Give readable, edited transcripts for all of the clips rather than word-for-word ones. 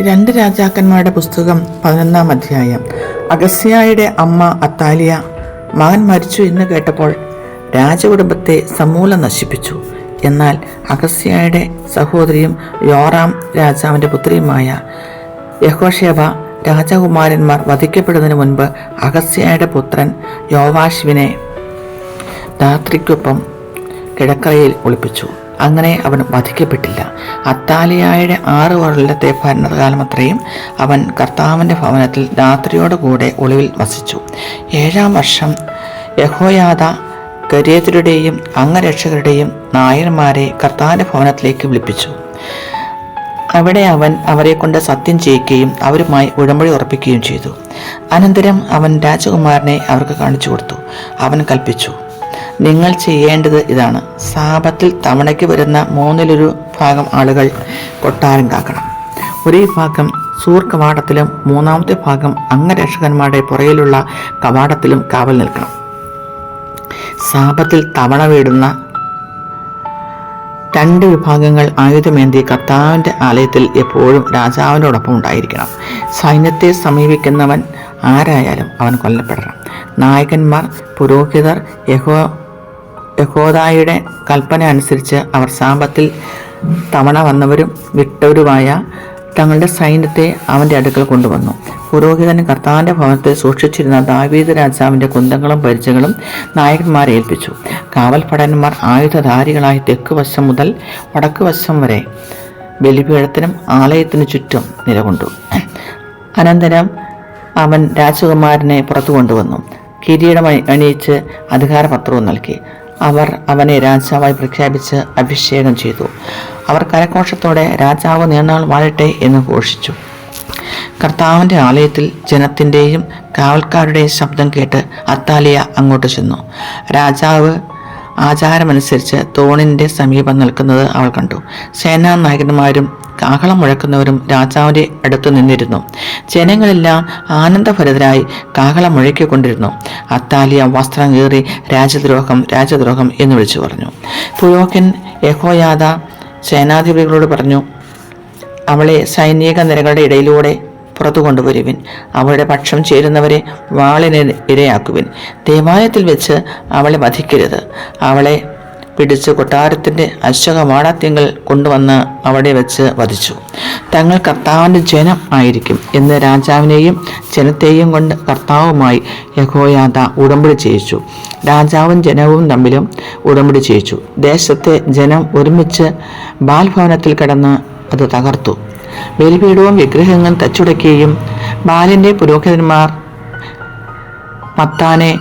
രണ്ട് രാജാക്കന്മാരുടെ പുസ്തകം 11-ാം അധ്യായം. അഗസ്യായുടെ അമ്മ അത്താലിയ മകൻ മരിച്ചു എന്ന് കേട്ടപ്പോൾ രാജകുടുംബത്തെ സമൂലം നശിപ്പിച്ചു. എന്നാൽ അഗസ്യായുടെ സഹോദരിയും യോറാം രാജാവിൻ്റെ പുത്രിയുമായ യഹോശേബ രാജകുമാരന്മാർ വധിക്കപ്പെടുന്നതിന് മുൻപ് അഗസ്യായുടെ പുത്രൻ യോവാശുവിനെ രാത്രിക്കൊപ്പം കിടക്കറയിൽ ഒളിപ്പിച്ചു. അങ്ങനെ അവൻ വധിക്കപ്പെട്ടില്ല. അത്താലിയായുടെ 6 കൊല്ലത്തെ ഭരണകാലമത്രയും അവൻ കർത്താവിൻ്റെ ഭവനത്തിൽ രാത്രിയോടുകൂടെ ഒളിവിൽ വസിച്ചു. 7-ാം വർഷം യഹോയാദ ഗരേതരുടെയും അംഗരക്ഷകരുടെയും നായന്മാരെ കർത്താവിൻ്റെ ഭവനത്തിലേക്ക് വിളിപ്പിച്ചു. അവിടെ അവൻ അവരെ കൊണ്ട് സത്യം ചെയ്യിക്കുകയും അവരുമായി ഉടമ്പടി ഉറപ്പിക്കുകയും ചെയ്തു. അനന്തരം അവൻ രാജകുമാരനെ അവർക്ക് കാണിച്ചു കൊടുത്തു. അവൻ കൽപ്പിച്ചു, നിങ്ങൾ ചെയ്യേണ്ടത് ഇതാണ്: സാപത്തിൽ തവണയ്ക്ക് വരുന്ന 1/3 ഭാഗം ആളുകൾ കൊട്ടാരം കാക്കണം. ഒരു ഭാഗം സൂർ കവാടത്തിലും 3-ാമത്തെ ഭാഗം അംഗരക്ഷകന്മാരുടെ പുറയിലുള്ള കവാടത്തിലും കാവൽ നിൽക്കണം. സാപത്തിൽ തവണ വീടുന്ന 2 വിഭാഗങ്ങൾ ആയുധമേന്തി കർത്താവിൻ്റെ ആലയത്തിൽ എപ്പോഴും രാജാവിനോടൊപ്പം ഉണ്ടായിരിക്കണം. സൈന്യത്തെ സമീപിക്കുന്നവൻ ആരായാലും അവൻ കൊല്ലപ്പെടണം. നായകന്മാർ, പുരോഹിതർ യഹോദായുടെ കൽപ്പന അനുസരിച്ച് അവർ സാപത്തിൽ തവണ വന്നവരും വിട്ടവരുമായ തങ്ങളുടെ സൈന്യത്തെ അവൻ്റെ അടുക്കൽ കൊണ്ടുവന്നു. പുരോഹിതൻ കർത്താവിൻ്റെ ഭവനത്തിൽ സൂക്ഷിച്ചിരുന്ന ദാവീദ് രാജാവിൻ്റെ കുന്തങ്ങളും പരിചകളും നായകന്മാരെ ഏൽപ്പിച്ചു. കാവൽഭടന്മാർ ആയുധധാരികളായി തെക്ക് വശം മുതൽ വടക്ക് വശം വരെ ബലിപീഠത്തിനും ആലയത്തിനു ചുറ്റും നിലകൊണ്ടു. അനന്തരം അവൻ രാജകുമാരനെ പുറത്തു കൊണ്ടുവന്നു. കിരീടം അണിയിച്ച് അധികാരപത്രവും നൽകി. അവർ അവനെ രാജാവായി പ്രഖ്യാപിച്ച് അഭിഷേകം ചെയ്തു. അവർ കരഘോഷത്തോടെ രാജാവ് നീർനാൾ വാഴട്ടെ എന്ന് ഘോഷിച്ചു. കർത്താവിൻ്റെ ആലയത്തിൽ ജനത്തിൻ്റെയും കാവൽക്കാരുടെയും ശബ്ദം കേട്ട് അത്താലിയ അങ്ങോട്ട് ചെന്നു. രാജാവ് ആചാരമനുസരിച്ച് തോണിൻ്റെ സമീപം നിൽക്കുന്നത് അവൾ കണ്ടു. സേനാ നായകന്മാരും കാഹളം മുഴക്കുന്നവരും രാജാവിൻ്റെ അടുത്ത് നിന്നിരുന്നു. ജനങ്ങളെല്ലാം ആനന്ദഭരിതരായി കാഹളം മുഴക്കിക്കൊണ്ടിരുന്നു. അത്താലിയ വസ്ത്രം കീറി രാജദ്രോഹം, രാജദ്രോഹം എന്ന് വിളിച്ചു പറഞ്ഞു. പുരോഹിതൻ യഹോയാദ സേനാധിപതികളോട് പറഞ്ഞു, അവളെ സൈനിക നിരകളുടെ ഇടയിലൂടെ പുറത്തു കൊണ്ടുവരുവിൻ. അവളുടെ പക്ഷം ചേരുന്നവരെ വാളിന് ഇരയാക്കുവിൻ. ദേവാലയത്തിൽ വെച്ച് അവളെ വധിക്കരുത്. അവളെ പിടിച്ച് കൊട്ടാരത്തിൻ്റെ അശ്വകവാടത്തിങ്കൽ കൊണ്ടുവന്ന് അവിടെ വെച്ച് വധിച്ചു. തങ്ങൾ കർത്താവിൻ്റെ ജനം ആയിരിക്കും എന്ന് രാജാവിനെയും ജനത്തെയും കൊണ്ട് കർത്താവുമായി യഹോയാദ ഉടമ്പടി ചെയ്യിച്ചു. രാജാവും ജനവും തമ്മിലും ഉടമ്പടി ചെയ്യിച്ചു. ദേശത്തെ ജനം ഒരുമിച്ച് ബാൽഭവനത്തിൽ കിടന്ന് അത് തകർത്തു. ബലിപീഠവും വിഗ്രഹങ്ങളും തച്ചുടയ്ക്കുകയും ബാലിൻ്റെ പുരോഹിതന്മാർ മത്താനെ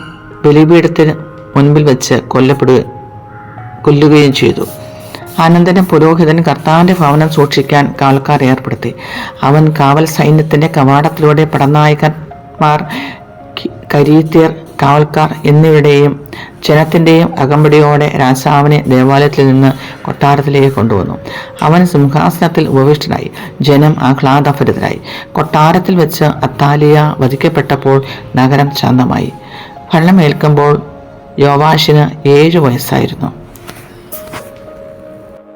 ബലിപീഠത്തിന് മുൻപിൽ വെച്ച് കൊല്ലുകയും ചെയ്തു. അനന്തരം പുരോഹിതൻ കർത്താവിൻ്റെ ഭവനം സൂക്ഷിക്കാൻ കാവൽക്കാർ ഏർപ്പെടുത്തി. അവൻ കാവൽ സൈന്യത്തിൻ്റെ കവാടത്തിലൂടെ പടനായകന്മാർ, കരീത്യർ, കാവൽക്കാർ എന്നിവരുടെയും ജനത്തിൻ്റെയും അകമ്പടിയോടെ രാജാവിനെ ദേവാലയത്തിൽ നിന്ന് കൊട്ടാരത്തിലേക്ക് കൊണ്ടുവന്നു. അവൻ സിംഹാസനത്തിൽ ഉപവിഷ്ടനായി. ജനം ആഹ്ലാദഭരിതരായി. കൊട്ടാരത്തിൽ വെച്ച് അത്താലിയ വധിക്കപ്പെട്ടപ്പോൾ നഗരം ശാന്തമായി. ഭരണമേൽക്കുമ്പോൾ യോവാശിന് 7 വയസ്സായിരുന്നു.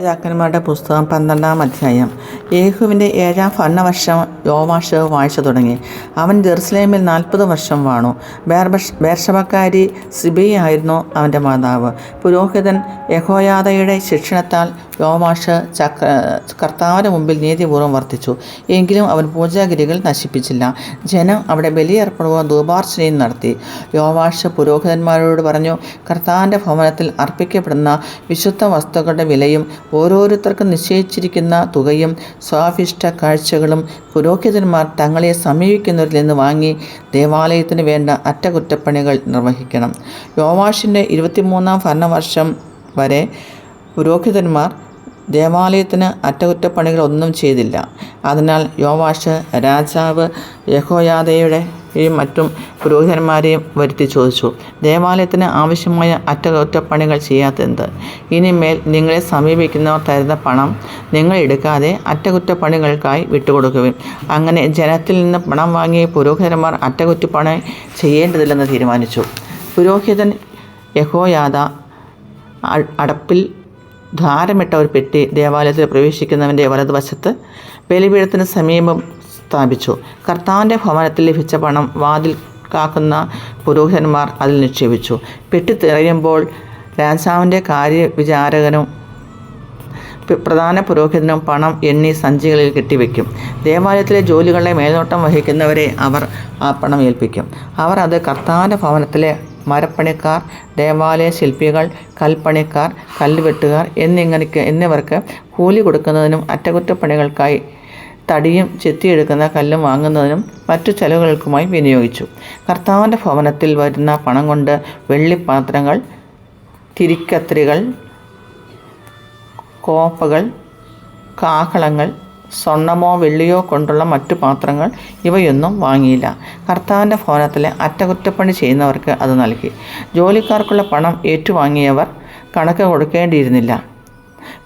രാജാക്കന്മാരുടെ പുസ്തകം 12-ാം അധ്യായം. യേഹൂവിൻ്റെ 7-ാം ഭരണവർഷം യോവാശ് വാഴ്ച തുടങ്ങി. അവൻ ജെറുസലേമിൽ 40 വർഷം വാണു. ബേർശബക്കാരി സിബിയായിരുന്നു അവൻ്റെ മാതാവ്. പുരോഹിതൻ യഹോയാദയുടെ ശിക്ഷണത്താൽ യോവാശ് കർത്താവിൻ്റെ മുമ്പിൽ നീതിപൂർവ്വം വർത്തിച്ചു. എങ്കിലും അവൻ പൂജാഗിരികൾ നശിപ്പിച്ചില്ല. ജനം അവിടെ ബലിയർപ്പണവും ധൂപാർച്ചനയും നടത്തി. യോവാശ് പുരോഹിതന്മാരോട് പറഞ്ഞു, കർത്താവിൻ്റെ ഭവനത്തിൽ അർപ്പിക്കപ്പെടുന്ന വിശുദ്ധ വസ്തുക്കളുടെ വിലയും ഓരോരുത്തർക്കും നിശ്ചയിച്ചിരിക്കുന്ന തുകയും സ്വാഭിഷ്ട കാഴ്ചകളും പുരോഹിതന്മാർ തങ്ങളെ സമീപിക്കുന്നവരിൽ നിന്ന് വാങ്ങി ദേവാലയത്തിന് വേണ്ട അറ്റകുറ്റപ്പണികൾ നിർവഹിക്കണം. യോവാശിൻ്റെ 23-ാം ഭരണവർഷം വരെ പുരോഹിതന്മാർ ദേവാലയത്തിന് അറ്റകുറ്റപ്പണികളൊന്നും ചെയ്തില്ല. അതിനാൽ യോവാശ് രാജാവ് യഹോയാദയുടെയും മറ്റും പുരോഹിതന്മാരെയും വരുത്തി ചോദിച്ചു, ദേവാലയത്തിന് ആവശ്യമായ അറ്റകുറ്റപ്പണികൾ ചെയ്യാത്തതെന്ത്? ഇനിമേൽ നിങ്ങളെ സമീപിക്കുന്നവർ തരുന്ന പണം നിങ്ങൾ എടുക്കാതെ അറ്റകുറ്റപ്പണികൾക്കായി വിട്ടുകൊടുക്കുവിൻ. അങ്ങനെ ജനത്തിൽ നിന്ന് പണം വാങ്ങി പുരോഹിതന്മാർ അറ്റകുറ്റപ്പണി ചെയ്യേണ്ടതില്ലെന്ന് തീരുമാനിച്ചു. പുരോഹിതൻ യഹോയാദ അടപ്പിൽ ധാരമിട്ട ഒരു പെട്ടി ദേവാലയത്തിൽ പ്രവേശിക്കുന്നവൻ്റെ വലതുവശത്ത് ബലിപീഠത്തിന് സമീപം സ്ഥാപിച്ചു. കർത്താവിൻ്റെ ഭവനത്തിൽ ലഭിച്ച പണം വാതിൽ കാക്കുന്ന പുരോഹിതന്മാർ അതിൽ നിക്ഷേപിച്ചു. പെട്ടി തെളിയുമ്പോൾ രാജാവിൻ്റെ കാര്യവിചാരകനും പ്രധാന പുരോഹിതനും പണം എണ്ണി സഞ്ചികളിൽ കെട്ടിവെക്കും. ദേവാലയത്തിലെ ജോലികളെ മേൽനോട്ടം വഹിക്കുന്നവരെ അവർ ആ പണം ഏൽപ്പിക്കും. അവർ അത് കർത്താവിൻ്റെ ഭവനത്തിലെ മരപ്പണിക്കാർ, ദേവാലയ ശില്പികൾ, കൽപ്പണിക്കാർ, കല്ലുവെട്ടുകാർ എന്നിവർക്ക് കൂലി കൊടുക്കുന്നതിനും അറ്റകുറ്റപ്പണികൾക്കായി തടിയും ചെത്തിയെടുക്കുന്ന കല്ലും വാങ്ങുന്നതിനും മറ്റു ചെലവുകൾക്കുമായി വിനിയോഗിച്ചു. കർത്താവിൻ്റെ ഭവനത്തിൽ വരുന്ന പണം കൊണ്ട് വെള്ളിപ്പാത്രങ്ങൾ, തിരിക്കത്രികൾ, കോപ്പകൾ, കാഹളങ്ങൾ, സ്വർണമോ വെള്ളിയോ കൊണ്ടുള്ള മറ്റു പാത്രങ്ങൾ ഇവയൊന്നും വാങ്ങിയില്ല. കർത്താവിൻ്റെ ഭവനത്തിലെ അറ്റകുറ്റപ്പണി ചെയ്യുന്നവർക്ക് അത് നൽകി. ജോലിക്കാർക്കുള്ള പണം ഏറ്റുവാങ്ങിയവർ കണക്ക് കൊടുക്കേണ്ടിയിരുന്നില്ല.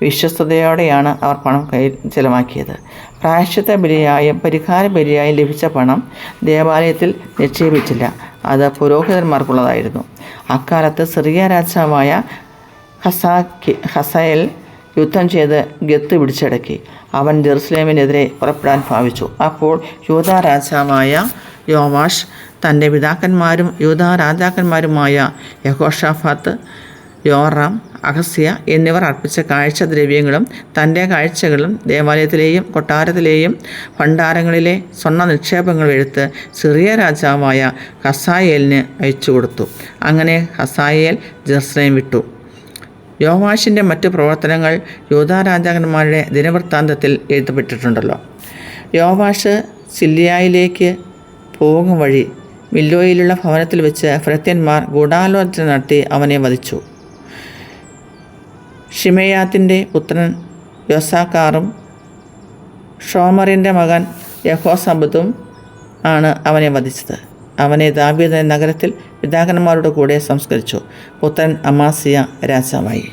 വിശ്വസ്തയോടെയാണ് അവർ പണം കയ്യിൽ ചെലവാക്കിയത്. പ്രായശ്ചിത്ത ബലിയായും പരിഹാര ബലിയായും ലഭിച്ച പണം ദേവാലയത്തിൽ നിക്ഷേപിച്ചില്ല. അത് പുരോഹിതന്മാർക്കുള്ളതായിരുന്നു. അക്കാലത്ത് സിറിയ രാജാവായ ഹസയേൽ യുദ്ധം ചെയ്ത് ഗത്ത് പിടിച്ചടക്കി. അവൻ ജെറുസലേമിനെതിരെ പുറപ്പെടാൻ ഭാവിച്ചു. അപ്പോൾ യൂദാ രാജാവായ യോവാഷ് തൻ്റെ പിതാക്കന്മാരും യൂദാ രാജാക്കന്മാരുമായ യഹോഷാഫാത്ത്, യോറാം, അഹസ്യ എന്നിവർ അർപ്പിച്ച കാഴ്ചദ്രവ്യങ്ങളും തൻ്റെ കാഴ്ചകളും ദേവാലയത്തിലെയും കൊട്ടാരത്തിലെയും ഭണ്ഡാരങ്ങളിലെ സ്വർണ്ണ നിക്ഷേപങ്ങളും എടുത്ത് സിറിയ രാജാവായ ഹസായേലിന് അയച്ചു കൊടുത്തു. അങ്ങനെ ഹസായേൽ ജെറുസലേം വിട്ടു. യോവാഷിൻ്റെ മറ്റു പ്രവർത്തനങ്ങൾ യൂദാ രാജാക്കന്മാരുടെ ദിനവൃത്താന്തത്തിൽ എഴുതപ്പെട്ടിട്ടുണ്ടല്ലോ. യോവാഷ് സില്ലിയായിലേക്ക് പോകും വഴി മില്ലോയിലുള്ള ഭവനത്തിൽ വെച്ച് ഫെലിസ്ത്യന്മാർ ഗൂഢാലോചന നടത്തി അവനെ വധിച്ചു. ഷിമെയാത്തിൻ്റെ പുത്രൻ യോസാക്കാറും ഷോമറിൻ്റെ മകൻ യഹോസബത്തും ആണ് അവനെ വധിച്ചത്. അവനെ ദാവീദ് നഗരത്തിൽ പിതാക്കന്മാരുടെ കൂടെ സംസ്കരിച്ചു. പുത്രൻ അമാസിയ രാജാവായി.